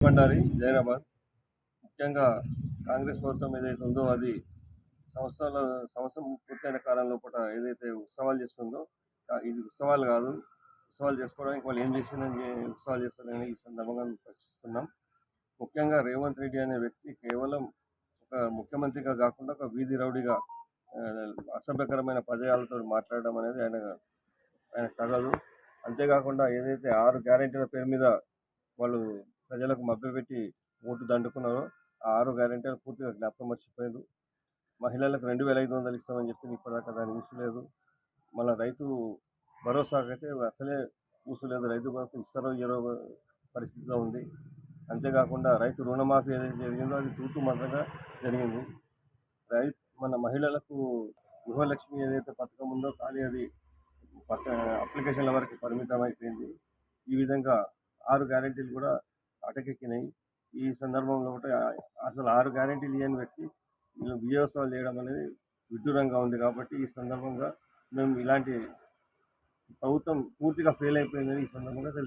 రాజమండ్రి జైరాబాద్. ముఖ్యంగా కాంగ్రెస్ ప్రభుత్వం ఏదైతే ఉందో అది సంవత్సరం పూర్తయిన కాలం లోపల ఏదైతే ఉత్సవాలు చేస్తుందో ఇది ఉత్సవాలు కాదు. ఉత్సవాలు చేసుకోవడానికి వాళ్ళు ఏం చేసిందని ఉత్సవాలు చేస్తారని ఈ సందర్భంగా ప్రశ్నిస్తున్నాం. ముఖ్యంగా రేవంత్ రెడ్డి అనే వ్యక్తి కేవలం ఒక ముఖ్యమంత్రిగా కాకుండా ఒక వీధి రౌడీగా అసభ్యకరమైన పదజాలతో మాట్లాడడం అనేది ఆయన తగదు. అంతేకాకుండా ఏదైతే 6 గ్యారెంటీల పేరు మీద వాళ్ళు ప్రజలకు మభ్యపెట్టి ఓటు దండుకున్నారో ఆ 6 గ్యారెంటీలు పూర్తిగా జ్ఞాపకం మర్చిపోయారు. మహిళలకు 2500 ఇస్తామని చెప్పి ఇప్పటిదాకా దాన్ని ఊసలేదు. మళ్ళీ రైతు భరోసాకైతే అసలే ఊసలేదు. రైతు భరోసా ఇస్తారో ఇయ్యరో పరిస్థితిలో ఉంది. అంతేకాకుండా రైతు రుణమాఫీ ఏదైతే జరిగిందో అది తూతు మంత్రంగా జరిగింది. మన మహిళలకు గృహలక్ష్మి ఏదైతే పథకం ఉందో కానీ అది అప్లికేషన్ల వరకు పరిమితం అయిపోయింది. ఈ విధంగా 6 గ్యారెంటీలు కూడా అటకెక్కినాయి. ఈ సందర్భంలో అసలు 6 గ్యారెంటీలు ఇవ్వని వ్యక్తి వీళ్ళు విజయోత్సవాలు చేయడం అనేది విడ్డూరంగా ఉంది. కాబట్టి ఈ సందర్భంగా మేము ఇలాంటి ప్రభుత్వం పూర్తిగా ఫెయిల్ అయిపోయిందని ఈ సందర్భంగా